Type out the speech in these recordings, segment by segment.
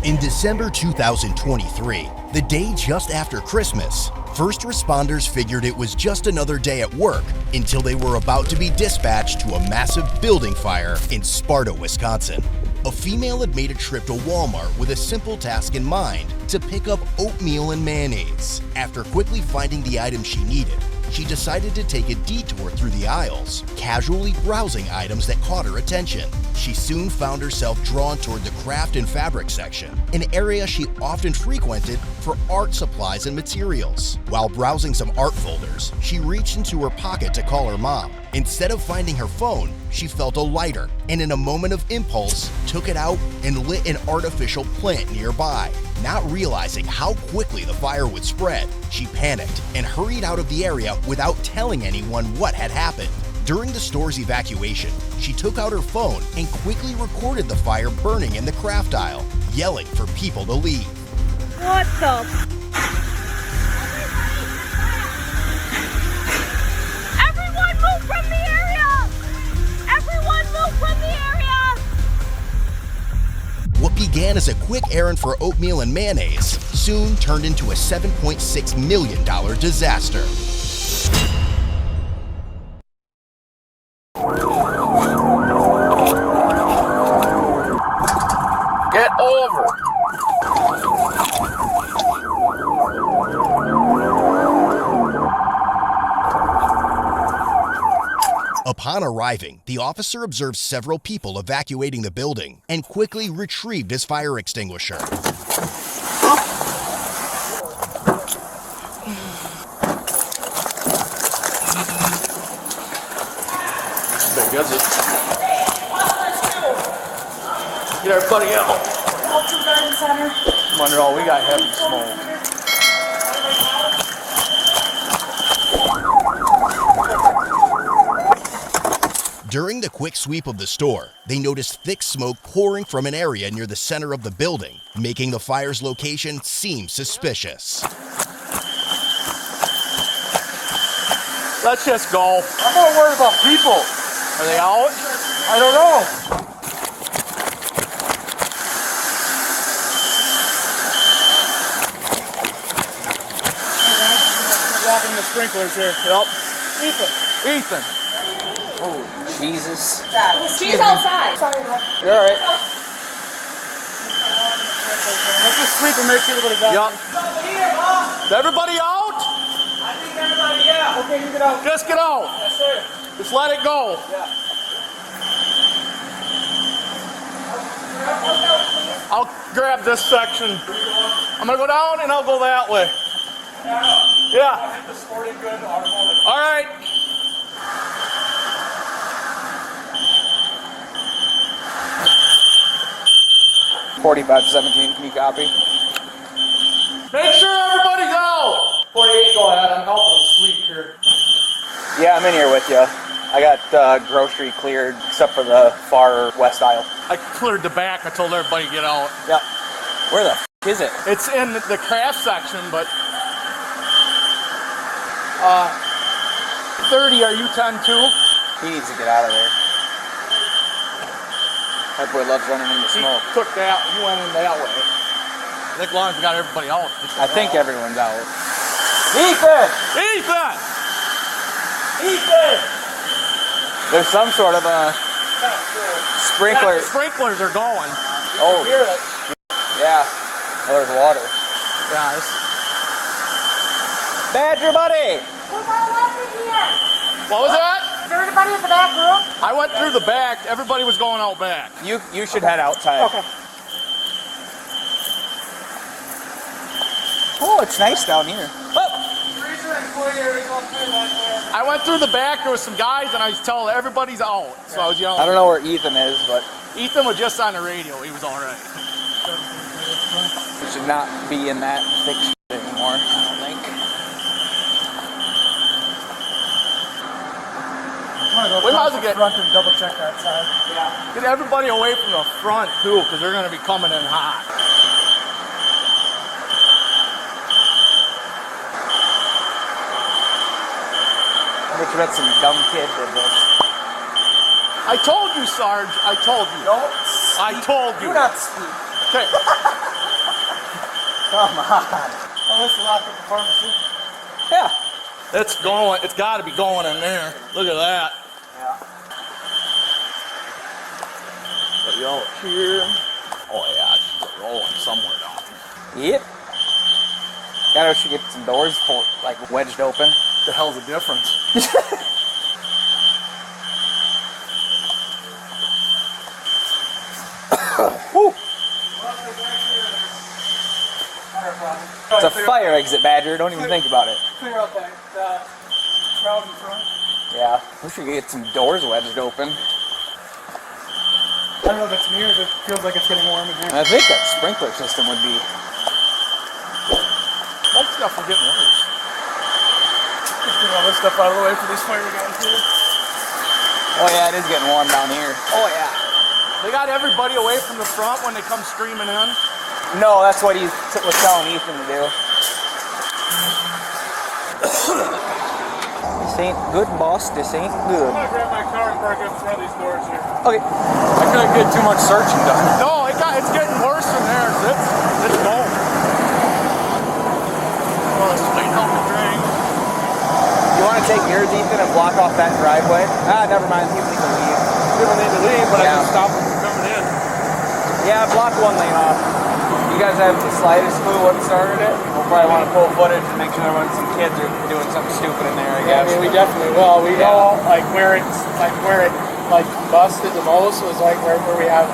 In December 2023, the day just after Christmas, first responders figured it was just another day at work until they were about to be dispatched to a massive building fire in Sparta, Wisconsin. A female had made a trip to Walmart with a simple task in mind: to pick up oatmeal and mayonnaise. After quickly finding the item she needed, she decided to take a detour through the aisles, casually browsing items that caught her attention. She soon found herself drawn toward the craft and fabric section, an area she often frequented for art supplies and materials. While browsing some art folders, she reached into her pocket to call her mom. Instead of finding her phone, she felt a lighter, and in a moment of impulse, took it out and lit an artificial plant nearby. Not realizing how quickly the fire would spread, she panicked and hurried out of the area without telling anyone what had happened. During the store's evacuation, she took out her phone and quickly recorded the fire burning in the craft aisle, yelling for people to leave. What the? Everyone move from the area! Everyone move from the area! What began as a quick errand for oatmeal and mayonnaise soon turned into a $7.6 million disaster. Get over! Upon arriving, the officer observed several people evacuating the building and quickly retrieved his fire extinguisher. Big is it? Get everybody out. Montreal, we got heavy smoke. During the quick sweep of the store, they noticed thick smoke pouring from an area near the center of the building, making the fire's location seem suspicious. Let's just go. I'm more worried about people. Are they out? I don't know. Walking the sprinklers here. Yep. Ethan. Oh, Jesus. She's outside. Sorry, You're all right. Let's just sweep and make sure everybody's out. Yep. Is everybody out? I think everybody, yeah. Okay, you get out. Just get out. Yes, sir. Just let it go. Yeah. I'll grab this section. I'm gonna go down and I'll go that way. Yeah. The sporting good All right. $45.17, can you copy? Make sure everybody's out. 48, go ahead. I'm helping them sleep here. Yeah, I'm in here with you. I got grocery cleared except for the far west aisle. I cleared the back. I told everybody to get out. Yep. Where the f is it? It's in the craft section, but 30, are you 10 too? He needs to get out of there. That boy loves running in the He smoke. took that. He went in that way. I think as long as we got everybody out. I think everyone's out. Ethan! Ethan! Ethan! There's some sort of a sprinkler. Yeah, sprinklers are going. Oh, yeah. Oh, there's water. Yeah, it's... Badger buddy! What was that? Is there anybody in the back room? I went through the back. Everybody was going out back. You should head outside. Okay. Oh, it's nice down here. Oh. I went through the back. There was some guys, and I was telling everybody's out. So I was yelling. I don't know where Ethan is, but Ethan was just on the radio. He was all right. we should not be in that thick shit anymore, I don't think. We might as well get front and double check that side. Yeah. Get everybody away from the front too, because they're going to be coming in hot. I bet some dumb kid did this. I told you, Sarge. I told you. Don't I told you. Do not speak. Okay. Come on. Oh, this is locked up the pharmacy. Yeah. It's going. It's got to be going in there. Look at that. Yeah. But y'all here. Oh yeah, it's rolling somewhere down here. Yep. Gotta should get some doors like wedged open. The hell's the difference? Woo. It's a fire exit, Badger. Don't even think about it. Clear out that crowd in front. Yeah. We should get some doors wedged open. I don't know if it's me or if it feels like it's getting warm in here. I think that sprinkler system would be. That stuff will get worse. Just get all this stuff out of the way for these fire guys here. Oh yeah, it is getting warm down here. Oh yeah. They got everybody away from the front when they come streaming in. No, that's what he was telling Ethan to do. This ain't good, boss. This ain't good. I'm gonna grab my car and park up in front of these doors here. Okay. I couldn't get too much searching done. No, it's getting worse in there. It's going. Well, it's waiting on the drain. You want to take yours, Ethan, and block off that driveway? Ah, never mind. People need to leave. People need to leave, but Yeah. I can stop them from coming in. Yeah, block one lane off. You guys have the slightest clue what started it? We'll probably want to pull footage and make sure there wasn't some kids are doing something stupid in there, I Yeah, I guess. mean, we definitely will. We know where it busted the most was like where we have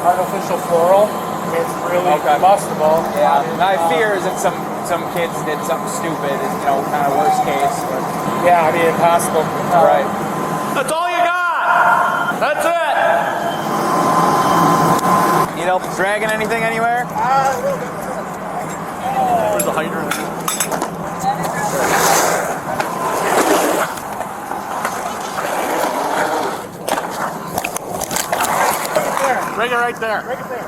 artificial floral. I mean, it's really combustible. Yeah, my fear is that some kids did something stupid, kind of worst case. But Yeah, I mean, impossible. right. That's all you got. That's it. Need help dragging anything anywhere? There's a hydrant. Bring it right there. Bring it there.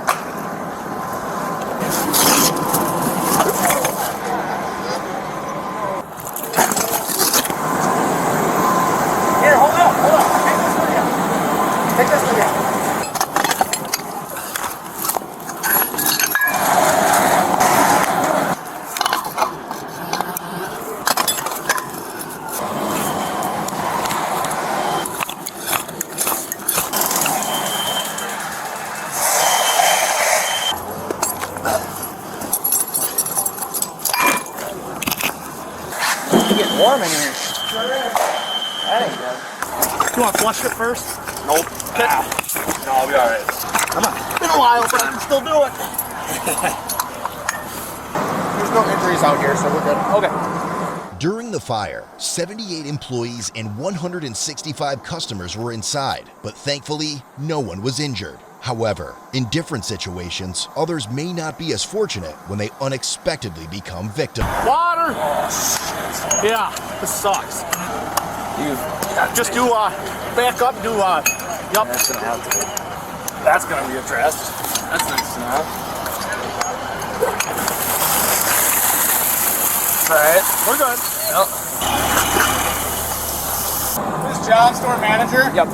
Here, hold up. Take this with you. Take this with you. It's getting warm in here. That ain't good. You want to flush it first? Nope. No, I'll be alright. Come on. It's been a while, but I can still do it. There's no injuries out here, so we're good. Okay. During the fire, 78 employees and 165 customers were inside, but thankfully, no one was injured. However, in different situations, others may not be as fortunate when they unexpectedly become victims. Water! Yeah, this sucks. Just do, back up, do, yup. That's gonna have to be. That's gonna be addressed. That's nice to know. Alright, we're good. Yep. This is John, store manager. Yep.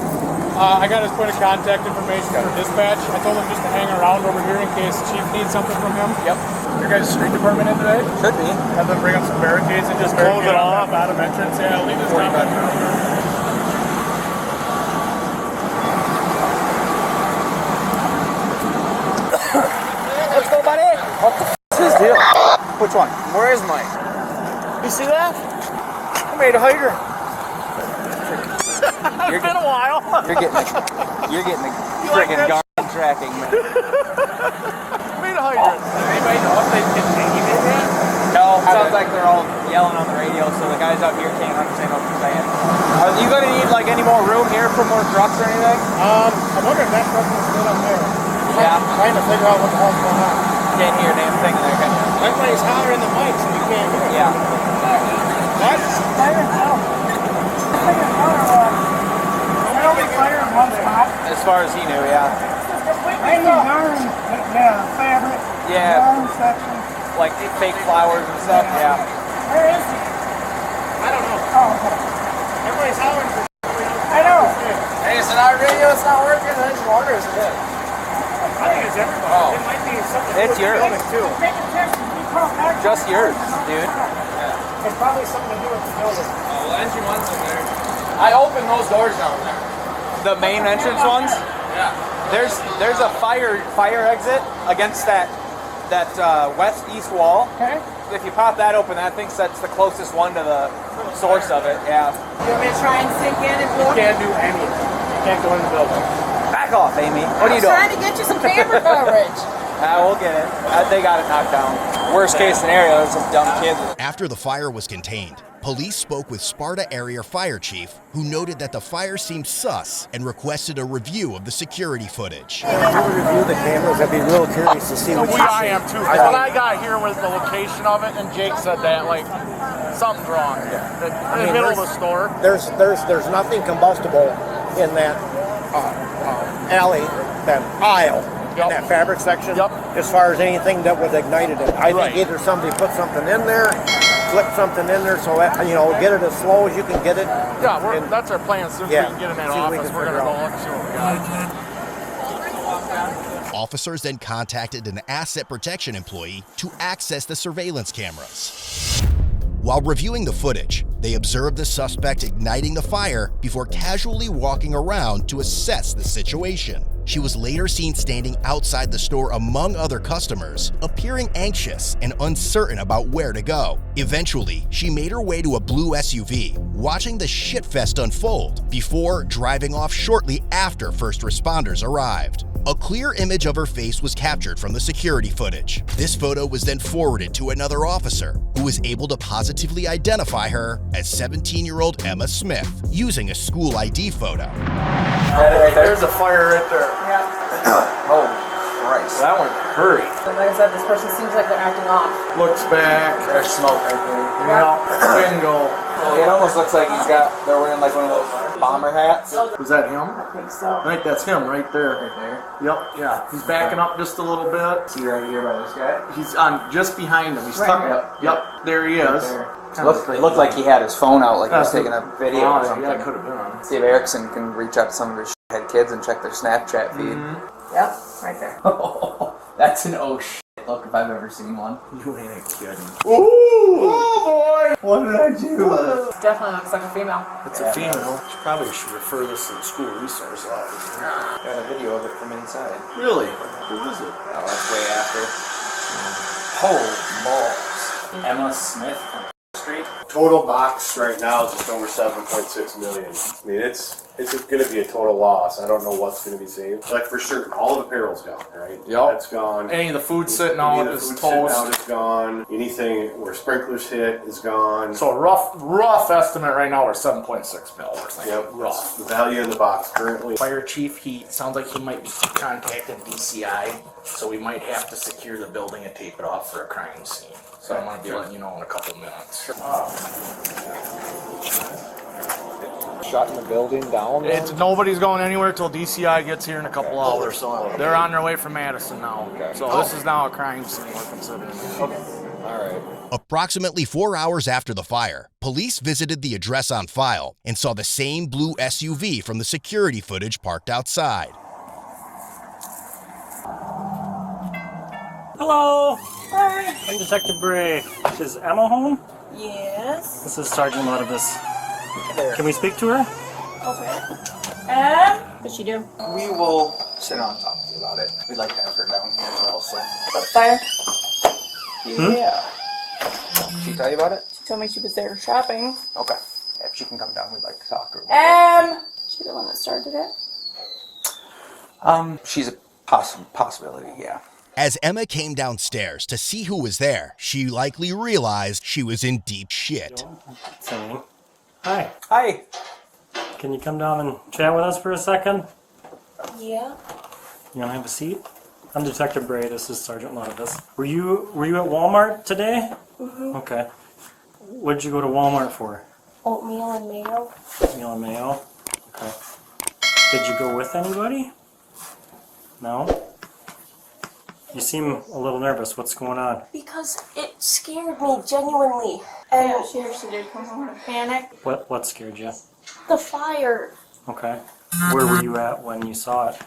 I got his point of contact information for dispatch. I told him just to hang around over here in case the chief needs something from him. Yep. Your guys' street department in today? Should be. Have them bring up some barricades and just close it off. Bottom entrance. Yeah, leave this down. Let's go, buddy. What the f*** is his deal? Which one? Where is Mike? You see that? I made a hydrant. It's been a while. You're getting the friggin' like garbage tracking, man. Made a hydrant. Anybody know if they can take it yet? No, it sounds like they're all yelling on the radio, so the guys out here can't understand what they're saying. Are you gonna need like any more room here for more trucks or anything? I'm wondering if that truck is still up there. Yeah. Trying to figure out what the hell's going on. Can't hear a damn thing in there, can you? Everybody's hollering the mics and you can't hear it. Yeah. What? Fire in one spot. As far as he knew, yeah. I know yarn, fabric, Yeah, yarn section. like fake flowers and stuff, yeah. Where is he? I don't know. Oh, okay. Everybody's hollering for I know. Hey, is it our radio? It's not working. I just wonder if it is. I think it's everybody. Oh. It might be something It's with the yours. building too. Take a test and Just yours, dude. It's probably something to do with the building. Well, entry one's in there. I opened those doors down there. The main entrance ones? Yeah. There's a fire exit against that west-east wall. Okay. If you pop that open, that thinks that's the closest one to the source of it, yeah. You want me to try and sink in and You can't do anything. You can't go in the building. Back off, Amy. What are you doing? trying to get you some camera coverage. We'll get it. They got it knocked down. Worst case scenario is some dumb kids. After the fire was contained, police spoke with Sparta Area Fire Chief, who noted that the fire seemed sus and requested a review of the security footage. If you would review the cameras, I'd be real curious to see what you I see. am too. Because when I got here was the location of it, and Jake said that, like, something's wrong. In the middle of the store. There's nothing combustible in that alley, that aisle, in that fabric section, as far as anything that would ignite it. I think either somebody put something in there, flip something in there, so that, get it as slow as you can get it. Yeah, that's our plan. As soon as we can get in that office, we're going to go look and see what we got. Officers then contacted an asset protection employee to access the surveillance cameras. While reviewing the footage, they observed the suspect igniting the fire before casually walking around to assess the situation. She was later seen standing outside the store among other customers, appearing anxious and uncertain about where to go. Eventually, she made her way to a blue SUV, watching the shitfest unfold before driving off shortly after first responders arrived. A clear image of her face was captured from the security footage. This photo was then forwarded to another officer, who was able to positively identify her as 17-year-old Emma Smith, using a school ID photo. There's a fire right there. Oh, Christ. That one hurry. Like I said, this person seems like they're acting off. Looks back. There's smoke right there. Yeah. Bingo. It almost looks like they're wearing like one of those bomber hats. Was that him? I think so. I think that's him right there. Right there. Yep. Yeah. He's backing up just a little bit. See right here by this guy? He's on just behind him. He's tucking. Yep. There he is. It looked like he had his phone out, like he was taking a video or something. Yeah, it could have been on. See if Erickson can reach out to some of his head kids and check their Snapchat feed. Yep, right there. That's an oh shit look if I've ever seen one. You ain't kidding. Ooh! Oh boy! What did I do? Definitely looks like a female. It's a female. Probably should refer this to the school resource office. Got a video of it from inside. Really? Who is it? Oh, that's way after. Holy balls. Emma Smith from Street. Total box right now is just over 7.6 million. I mean, it's going to be a total loss. I don't know what's going to be saved. Like for certain, all of apparel's gone, right? Yep. That's gone. Any of the food sitting out Any of the is food sitting toast. out is gone. Anything where sprinklers hit is gone. So a rough estimate right now, we're 7.6 mil. We're thinking. Yep. Rough. The value in the box currently. Fire chief, he sounds like he might be contacting DCI, so we might have to secure the building and tape it off for a crime scene. So I'm gonna be letting you know in a couple minutes. Shutting the building down. Nobody's going anywhere till DCI gets here in a couple hours. So they're on their way from Madison now. So this is now a crime scene we're considering. Okay. All right. Approximately 4 hours after the fire, police visited the address on file and saw the same blue SUV from the security footage parked outside. Hello, Hi. I'm Detective Bray. Is Emma home? Yes. This is Sergeant Lodavis. Can we speak to her? Okay. What'd she do? We will sit down and talk to you about it. We'd like to have her down here as well, so. Fire. Yeah. She tell you about it? She told me she was there shopping. Okay. If she can come down, we'd like to talk to her. She the one that started it? She's a possibility, yeah. As Emma came downstairs to see who was there, she likely realized she was in deep shit. Singing. Hi. Hi. Can you come down and chat with us for a second? Yeah. You want to have a seat? I'm Detective Bray. This is Sergeant Lodavis. Were you at Walmart today? Mm-hmm. Okay. What did you go to Walmart for? Oatmeal and mayo. Oatmeal and mayo. Okay. Did you go with anybody? No? You seem a little nervous. What's going on? Because it scared me, genuinely. And yeah, she actually did come home in a panic. What scared you? The fire. Okay. Where were you at when you saw it?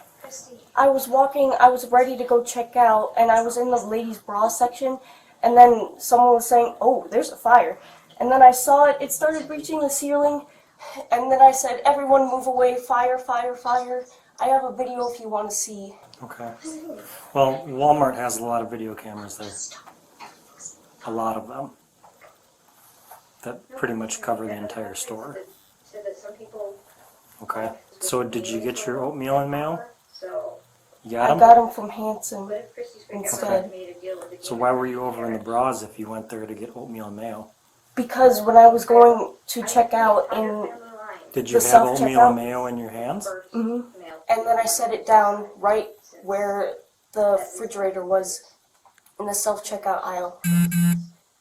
I was walking, I was ready to go check out, and I was in the ladies' bra section, and then someone was saying, "Oh, there's a fire." And then I saw it, it started reaching the ceiling, and then I said, "Everyone move away, fire, fire, fire." I have a video if you want to see. Okay. Well, Walmart has a lot of video cameras there. A lot of them. That pretty much cover the entire store. Okay. So did you get your oatmeal in mail? You got I them? got them from Hanson instead. So why were you over in the bras if you went there to get oatmeal and mayo? Because when I was going to check out in Did you the have oatmeal self-checkout, and mayo in your hands? and then I set it down right where the refrigerator was in the self-checkout aisle.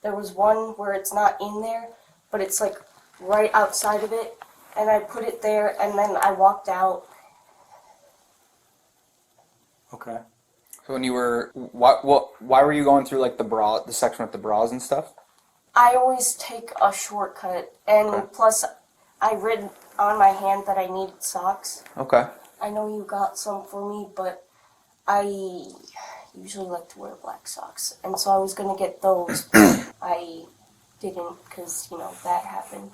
There was one where it's not in there, but it's like right outside of it, and I put it there, and then I walked out. Okay. So when you were, why were you going through like the section with the bras and stuff? I always take a shortcut, and Okay. plus I read on my hand that I needed socks. Okay. I know you got some for me, but I usually like to wear black socks, and so I was gonna get those, but I didn't because, you know, that happened.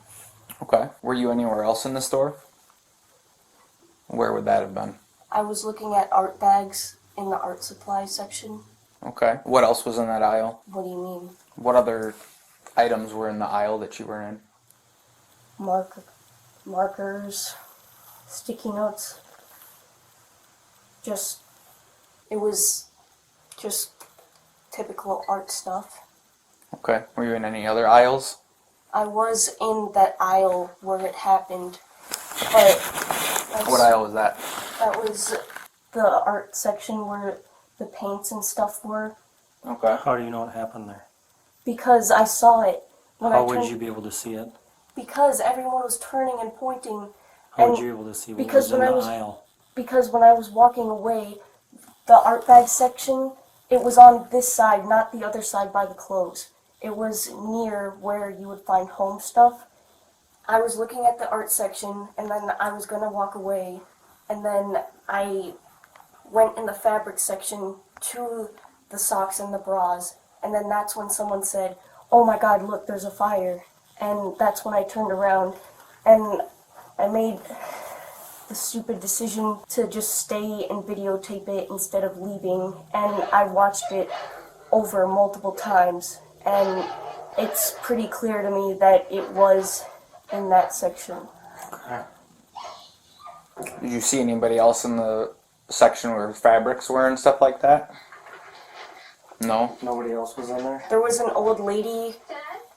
Okay. Were you anywhere else in the store? Where would that have been? I was looking at art bags in the art supply section. Okay. What else was in that aisle? What do you mean? What other items were in the aisle that you were in? Markers, sticky notes. It was just typical art stuff. Okay. Were you in any other aisles? I was in that aisle where it happened, but What aisle was that? that was the art section where the paints and stuff were, Okay. How do you know what happened there? because I saw it. When How I would turned, you be able to see it? Because everyone was turning and pointing. How would And you be able to see what because was in when the I was- aisle? Because when I was walking away, the art bag section, it was on this side, not the other side by the clothes. It was near where you would find home stuff. I was looking at the art section, and then I was gonna walk away, and then I went in the fabric section to the socks and the bras, and then that's when someone said, "Oh my God, look, there's a fire." And that's when I turned around, and I made the stupid decision to just stay and videotape it instead of leaving, and I watched it over multiple times, and it's pretty clear to me that it was in that section. Did you see anybody else in the section where fabrics were and stuff like that? No? Nobody else was in there? There was an old lady,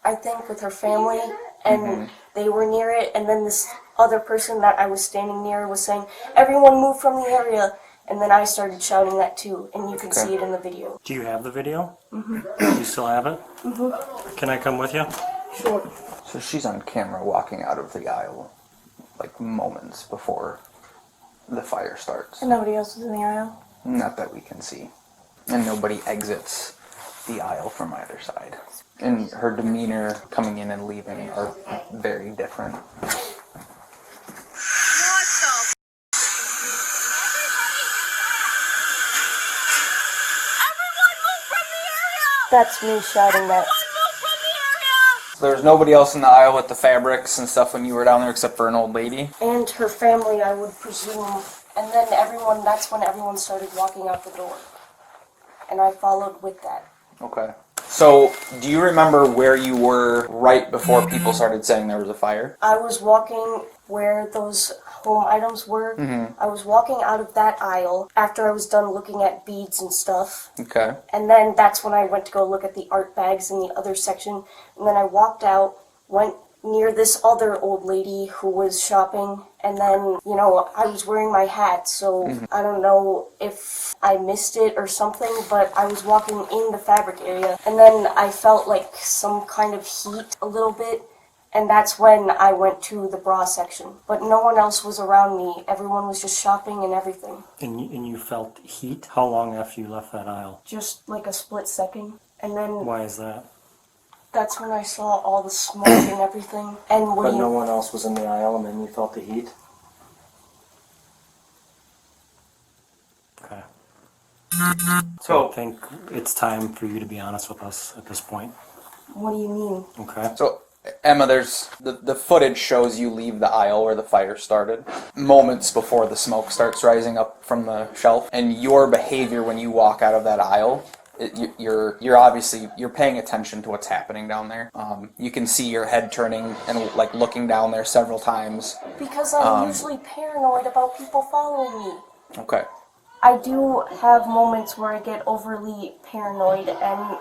I think, with her family, and they were near it, and then this other person that I was standing near was saying, "Everyone move from the area," and then I started shouting that too, and you can see it in the video. Do you have the video? Mm-hmm. You still have it? Mm-hmm. Can I come with you? Sure. So she's on camera walking out of the aisle like moments before the fire starts. And nobody else was in the aisle? Not that we can see. And nobody exits the aisle from either side. And her demeanor coming in and leaving are very different. That's me shouting that. There was nobody else in the aisle with the fabrics and stuff when you were down there except for an old lady? And her family, I would presume. And then that's when everyone started walking out the door. And I followed with that. Okay. So, do you remember where you were right before people started saying there was a fire? I was walking where those home items were. I was walking out of that aisle after I was done looking at beads and stuff. Okay. And then that's when I went to go look at the art bags in the other section. And then I walked out, went near this other old lady who was shopping. And then, you know, I was wearing my hat, so I don't know if I missed it or something, but I was walking in the fabric area. And then I felt like some kind of heat a little bit. And that's when I went to the bra section. But no one else was around me. Everyone was just shopping and everything. And you felt heat? How long after you left that aisle? Just like a split second. And then Why is that? that's when I saw all the smoke and everything. And But no one else was in the aisle and then you felt the heat? Okay. So I think it's time for you to be honest with us at this point. What do you mean? Okay. So, Emma, there's the footage shows you leave the aisle where the fire started moments before the smoke starts rising up from the shelf, and your behavior when you walk out of that aisle, you're obviously you're paying attention to what's happening down there. You can see your head turning and like looking down there several times. Because I'm usually paranoid about people following me. Okay. I do have moments where I get overly paranoid and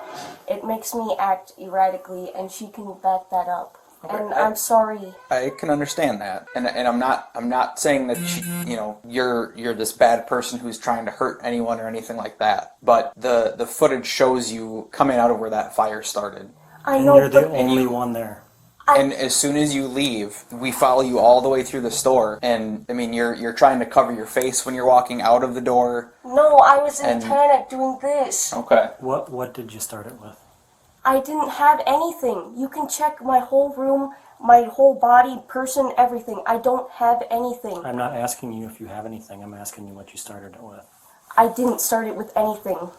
it makes me act erratically, and she can back that up. Okay. And I'm sorry. I can understand that, and I'm not saying that you're this bad person who's trying to hurt anyone or anything like that. But the footage shows you coming out of where that fire started. I And know, you're the but only one there. And as soon as you leave, we follow you all the way through the store. And I mean, you're trying to cover your face when you're walking out of the door. no, I was in And- panic doing this. Okay. What did you start it with? I didn't have anything. You can check my whole room, my whole body, person, everything. I don't have anything. I'm not asking you if you have anything. I'm asking you what you started it with. I didn't start it with anything.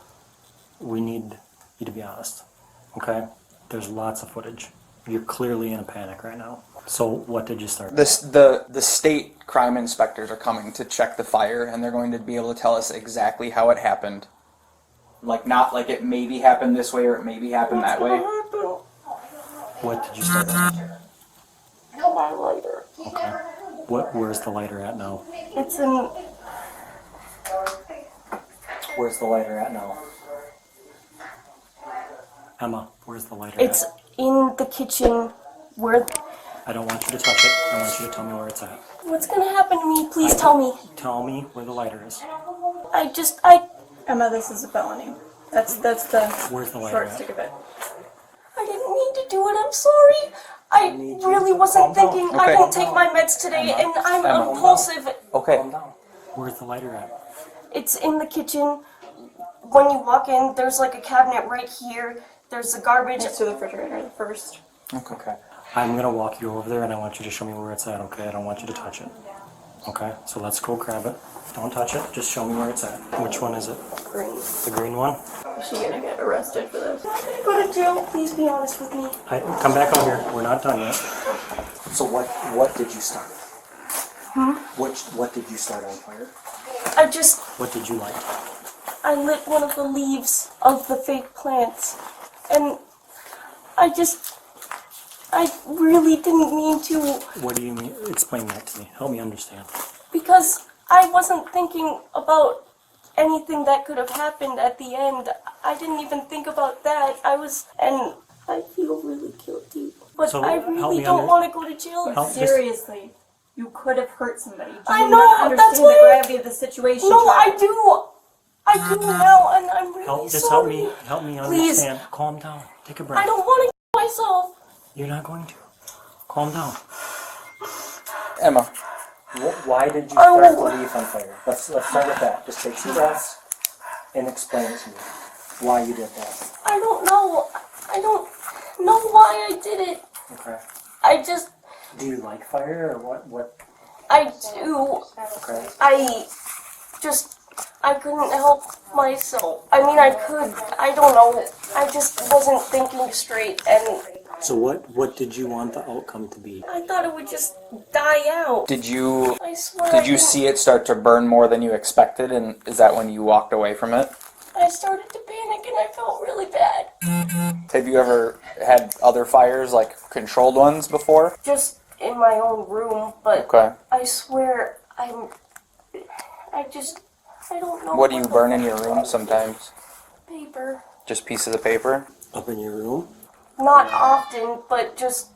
We need you to be honest. Okay? There's lots of footage. You're clearly in a panic right now. So what did you start? The state crime inspectors are coming to check the fire, and they're going to be able to tell us exactly how it happened. Like, not like it maybe happened this way or it maybe happened that way. What did you start it? My lighter. Okay. Where's the lighter at now? It's in. Where's the lighter at now? Emma, where's the lighter It's at? in the kitchen. Where? I don't want you to touch it. I want you to tell me where it's at. What's gonna happen to me? Please tell me. Tell me where the lighter is. Emma, this is a felony. That's the Where's the lighter short at? stick of it. I didn't mean to do it. I'm sorry. I really wasn't thinking. I Okay. didn't take my meds today, and I'm Emma. impulsive. Okay. Where's the lighter at? It's in the kitchen. When you walk in, there's like a cabinet right here. There's the garbage. Next to the refrigerator, the first. Okay. I'm gonna walk you over there and I want you to show me where it's at, okay? I don't want you to touch it. Okay? So let's go grab it. Don't touch it, just show me where it's at. Which one is it? Green. The green one? Is she gonna get arrested for this? Go to jail. Please be honest with me. Come back over here. We're not done yet. So what did you start? What did you start on fire? What did you light? I lit one of the leaves of the fake plants, and I really didn't mean to, What do you mean? Explain that to me. Help me understand. because I wasn't thinking about anything that could have happened at the end. I didn't even think about that. And I feel really guilty. But So, I help really me don't under- want to go to jail. Help- Seriously, you could have hurt somebody. Do I you know, not that's understand why- the gravity of the situation? No, I child? do. I do now, and I'm really Just sorry. help me Please. understand. Calm down. Take a breath. I don't want to kill myself. You're not going to. Calm down. Emma. Why did you I start the won't. leaf on fire? Let's start with that. Just take some breaths and explain it to me. Why you did that. I don't know. I don't know why I did it. Okay. I just, Do you like fire or what? I do. Okay. I couldn't help myself. I mean, I could. I don't know. I just wasn't thinking straight, and So what did you want the outcome to be? I thought it would just die out. Did you I swear. did you see it start to burn more than you expected, and is that when you walked away from it? I started to panic, and I felt really bad. Have you ever had other fires, like controlled ones, before? Just in my own room, but Okay. I swear, I don't know. What do you burn in your room sometimes? Paper. Just pieces of paper? Up in your room? Not often, but just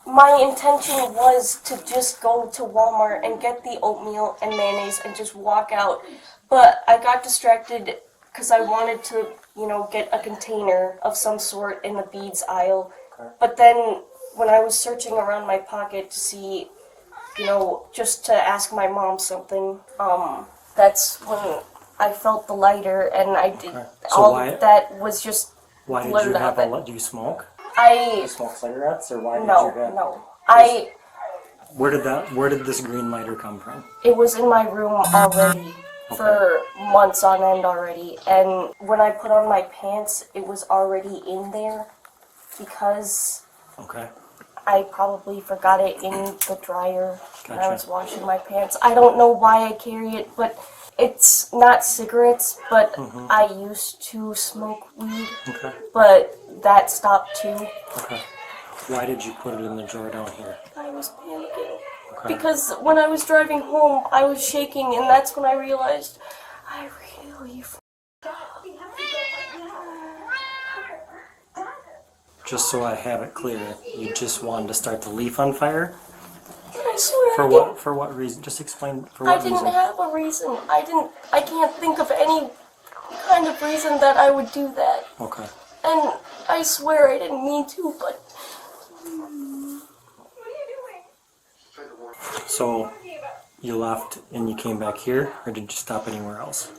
my intention was to just go to Walmart and get the oatmeal and mayonnaise and just walk out. But I got distracted because I wanted to, get a container of some sort in the beads aisle. Okay. But then when I was searching around my pocket to see, just to ask my mom something, that's when I felt the lighter, and I did Okay. So all why- that was just Why did blurred you have out. do you smoke? You smoke cigarettes or why did No, you have? no. Where did this green lighter come from? It was in my room already. for months on end already. And when I put on my pants, it was already in there because I probably forgot it in the dryer when I was washing my pants. I don't know why I carry it, but it's not cigarettes, but I used to smoke weed, but that stopped too. Why did you put it in the drawer down here? I was panicking. Because when I was driving home, I was shaking, and that's when I realized I really Just so I have it clear, you just wanted to start the leaf on fire? I swear For I what? didn't. For what reason? Just explain. For what reason? I didn't have a reason. I can't think of any kind of reason that I would do that. Okay. And I swear I didn't mean to, but... So, you left and you came back here, or did you stop anywhere else?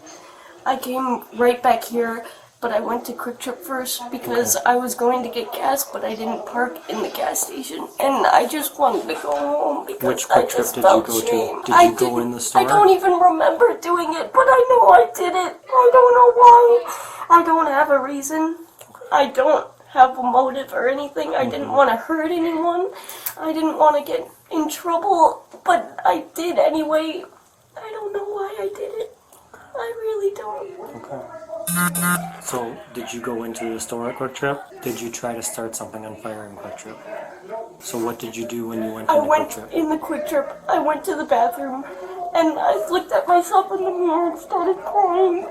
I came right back here, but I went to Quick Trip first because I was going to get gas, but I didn't park in the gas station, and I just wanted to go home because Which Quick Trip did you go to? Did you go in the store? I don't even remember doing it, but I know I did it. I don't know why. I don't have a reason. I don't have a motive or anything. I didn't want to hurt anyone. I didn't want to get in trouble, but I did anyway. I don't know why I did it. I really don't. Okay. So, did you go into the store at Quick Trip? Did you try to start something on fire in Quick Trip? So what did you do when you went into Quick Trip? In the Quick Trip, I went to the bathroom, and I looked at myself in the mirror and started crying.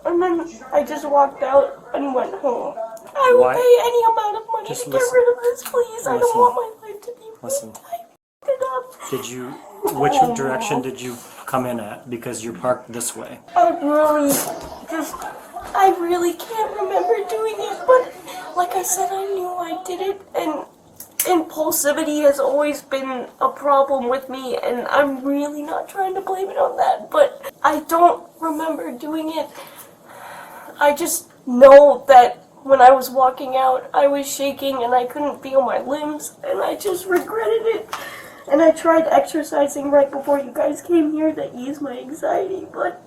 And then I just walked out and went home. I will pay any amount of money to get rid of this, please. I don't want my life to be ruined. Did you, which direction did you come in at? Because you're parked this way. I really can't remember doing it, but like I said, I knew I did it, and impulsivity has always been a problem with me, and I'm really not trying to blame it on that, but I don't remember doing it. I just know that when I was walking out, I was shaking and I couldn't feel my limbs, and I just regretted it. And I tried exercising right before you guys came here to ease my anxiety, but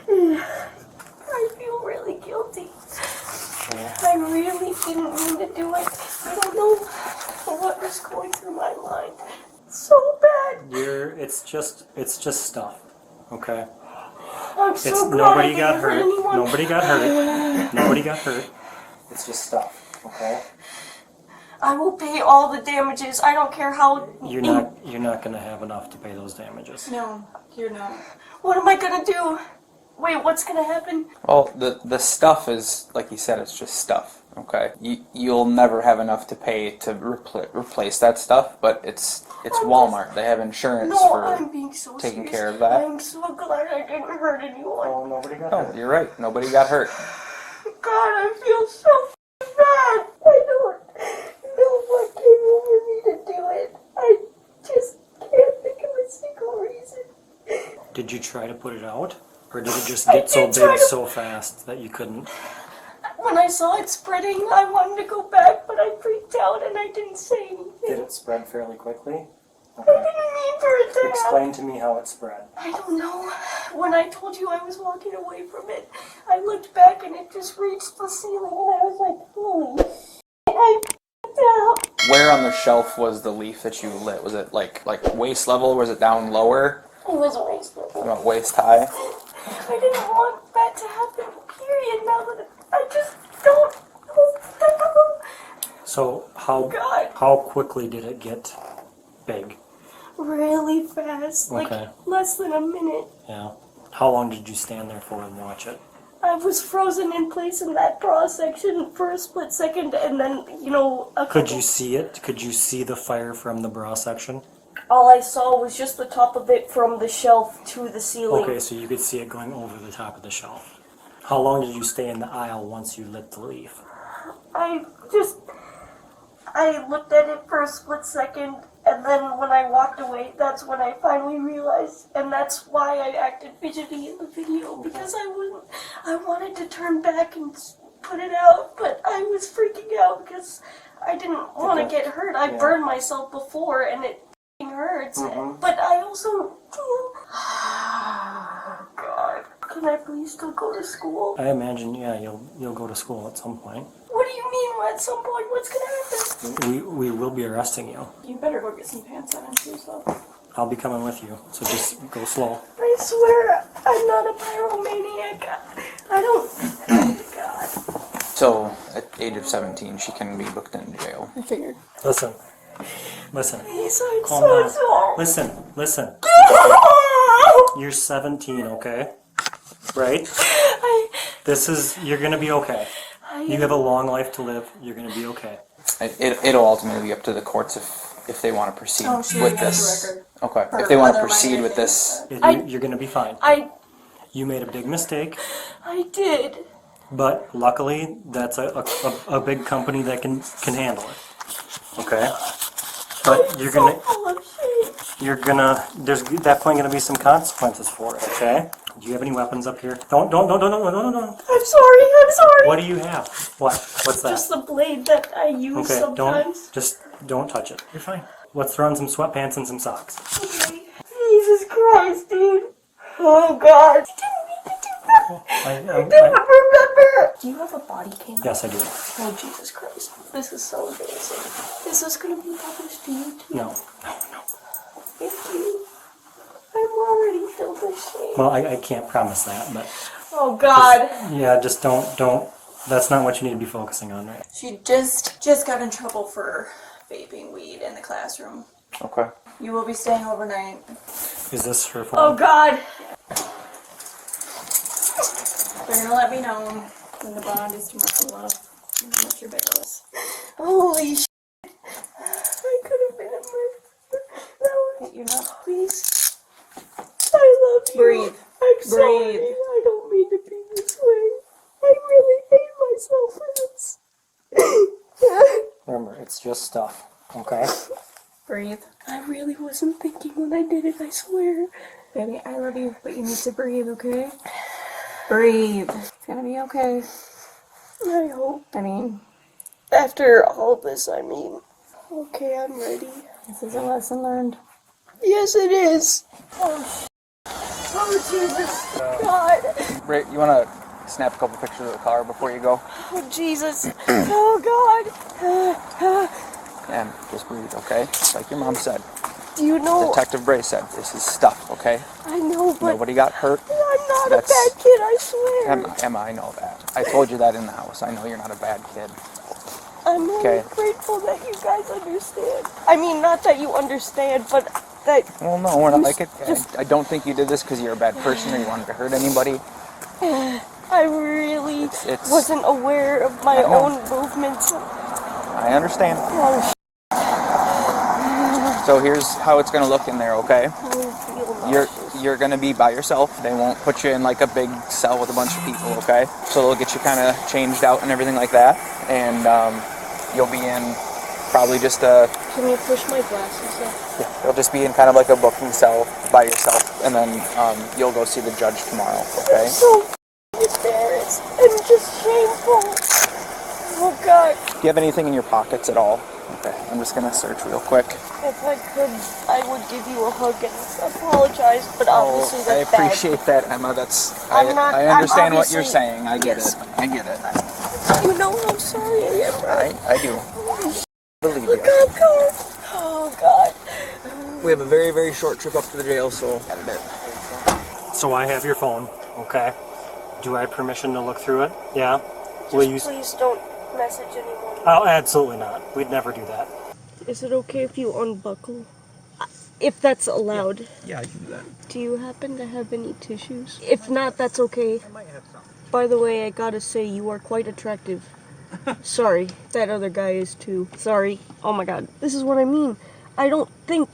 I feel really guilty. I really didn't mean to do it. I don't know what was going through my mind. So bad. It's just stuff. Okay. I'm so glad nobody I got didn't hurt hurt. anyone. Nobody got hurt. Nobody got hurt. It's just stuff, okay? I will pay all the damages. I don't care how. You're not gonna have enough to pay those damages. No, you're not. What am I gonna do? Wait, what's gonna happen? Well, the stuff is, like you said, it's just stuff. Okay, you'll never have enough to pay to replace that stuff, but it's Walmart. They have insurance for I'm being so taking serious. care of that. I'm so glad I didn't hurt anyone. Oh, nobody got No, hurt. you're right. Nobody got hurt. God, I feel so bad. I don't know what came over me to do it. I just can't think of a single reason. Did you try to put it out, or did it just get so big so fast that you couldn't? When I saw it spreading, I wanted to go back, but I freaked out and I didn't say anything. Did it spread fairly quickly? I didn't mean for it to happen. Explain to me how it spread. I don't know. When I told you I was walking away from it, I looked back and it just reached the ceiling and I was like, holy I f***ed up. Where on the shelf was the leaf that you lit? Was it like waist level, or was it down lower? It was waist level. About waist high? I didn't want that to happen, period. Now that I just don't know. So how quickly did it get big? Really fast, like less than a minute. Yeah. How long did you stand there for and watch it? I was frozen in place in that bra section for a split second, and then, Could you see it? Could you see the fire from the bra section? all I saw was just the top of it from the shelf to the ceiling. Okay, so you could see it going over the top of the shelf. How long did you stay in the aisle once you lit the leaf? I looked at it for a split second, and then when I walked away, that's when I finally realized, and that's why I acted fidgety in the video, because I wanted to turn back and put it out, but I was freaking out because I didn't want to get hurt. I burned myself before, and it hurts, but I also, God, Can I please still go to school? I imagine, yeah, you'll go to school at some point. What do you mean at some point? What's gonna happen? We will be arresting you. You better go get some pants on and shoes up. I'll be coming with you, so just go slow. I swear I'm not a pyromaniac. I don't. Oh my god. So, at the age of 17, she can be booked into jail. I figured. Listen. Please, I'm Calm so down. sorry. Listen. You're 17, okay? Right? You're gonna be okay. You have a long life to live. You're gonna be okay. It'll ultimately be up to the courts if they want to proceed with this. record. Okay. If they want to proceed with this. You're gonna be fine. You made a big mistake, I did. but luckily that's a big company that can handle it. Okay? But there's definitely gonna be some consequences for it, okay? Do you have any weapons up here? Don't. I'm sorry. What do you have? What's that? Just the blade that I use Okay, sometimes. don't touch it. You're fine. Let's throw on some sweatpants and some socks. Okay. Jesus Christ, dude. Oh God. I didn't remember. Do you have a body cam? Yes, I do. Oh Jesus Christ. This is so embarrassing. Is this gonna be published to YouTube? No. Thank you. I'm already filled with shame. Well, I can't promise that, but Oh God. yeah, just don't. That's not what you need to be focusing on, right? She just got in trouble for vaping weed in the classroom. Okay. You will be staying overnight. Is this her phone? Oh God. They're gonna let me know when the bond is tomorrow. How much your bail is. Holy shit. I could have been a murderer. You're not. Please. I love you. Breathe. I'm sorry. Breathe. I don't mean to be this way. I really hate myself for this. Remember, it's just stuff, okay? Breathe. I really wasn't thinking when I did it, I swear. Baby, I love you, but you need to breathe, okay? Breathe. It's gonna be okay. I hope. I mean, After all this, I mean. Okay, I'm ready. this is a lesson learned. Yes, it is. Oh, oh Jesus. God. Ray, you want to snap a couple pictures of the car before you go? Oh, Jesus. Oh, God. And just breathe, okay? Like your mom said. Do you know? Detective Bray said, this is stuff, okay? I know, but Nobody got hurt. I'm not a bad kid, I swear. Emma, I know that. I told you that in the house. I know you're not a bad kid. I'm really Okay. grateful that you guys understand. I mean, not that you understand, but that... Well, no, we're not like it. I don't think you did this because you're a bad person or you wanted to hurt anybody. I really It's- wasn't aware of my I know. own movements. I understand. Oh, So here's how it's going to look in there, okay? I feel nauseous. You're going to be by yourself. They won't put you in like a big cell with a bunch of people, okay? So they'll get you kind of changed out and everything like that. And you'll be in probably just a... Can you push my glasses up? Yeah, you'll just be in kind of like a booking cell by yourself. And then you'll go see the judge tomorrow, okay? I'm so embarrassed and just shameful. Oh, God. Do you have anything in your pockets at all? Okay, I'm just going to search real quick. If I could, I would give you a hug and apologize, but obviously I that's bad. appreciate that, Emma. I I'm understand what you're obviously- saying. I get yes. it. I get it. You know how sorry I am, right? I do. Believe you. Oh, God. We have a very, very short trip up to the jail, so... So I have your phone, okay? Do I have permission to look through it? Yeah? Will you? Please don't message anyone. Oh, absolutely not. We'd never do that. Is it okay if you unbuckle? If that's allowed. Yeah, I can do that. Do you happen to have any tissues? If not, that's okay. I might have some. By the way, I gotta say, you are quite attractive. Sorry, that other guy is too. Sorry. Oh my God. This is what I mean. I don't think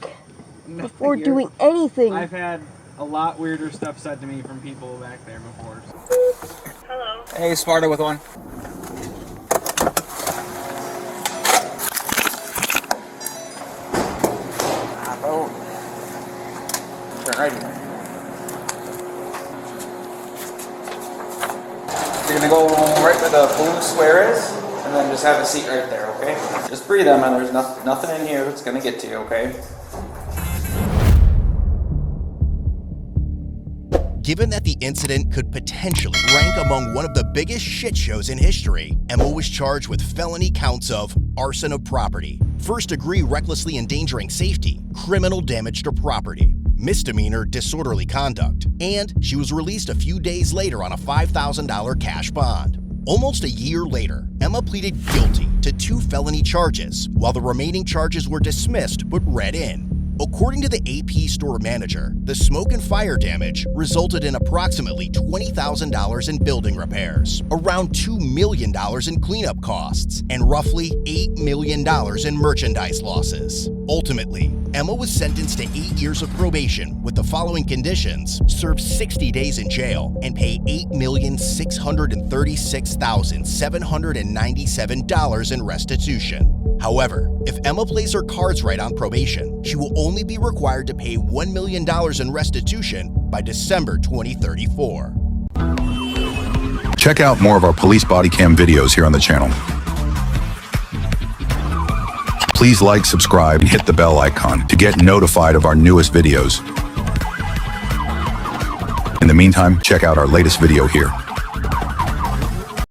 before doing anything. I've had a lot weirder stuff said to me from people back there before. Hello. Hey, Sparta with one. Turn right here. You're gonna go right where the blue square is, and then just have a seat right there, okay? Just breathe, Emma. There's nothing in here that's gonna get to you, okay? Given that the incident could potentially rank among one of the biggest shit shows in history, Emma was charged with felony counts of arson of property, first-degree recklessly endangering safety, criminal damage to property, misdemeanor disorderly conduct, and she was released a few days later on a $5,000 cash bond. Almost a year later, Emma pleaded guilty to 2 felony charges, while the remaining charges were dismissed but read in. According to the AP store manager, the smoke and fire damage resulted in approximately $20,000 in building repairs, around $2 million in cleanup costs, and roughly $8 million in merchandise losses. Ultimately, Emma was sentenced to 8 years of probation with the following conditions: serve 60 days in jail and pay $8,636,797 in restitution. However, if Emma plays her cards right on probation, she will only be required to pay $1 million in restitution by December 2034. Check out more of our police body cam videos here on the channel. Please like, subscribe, and hit the bell icon to get notified of our newest videos. In the meantime, check out our latest video here.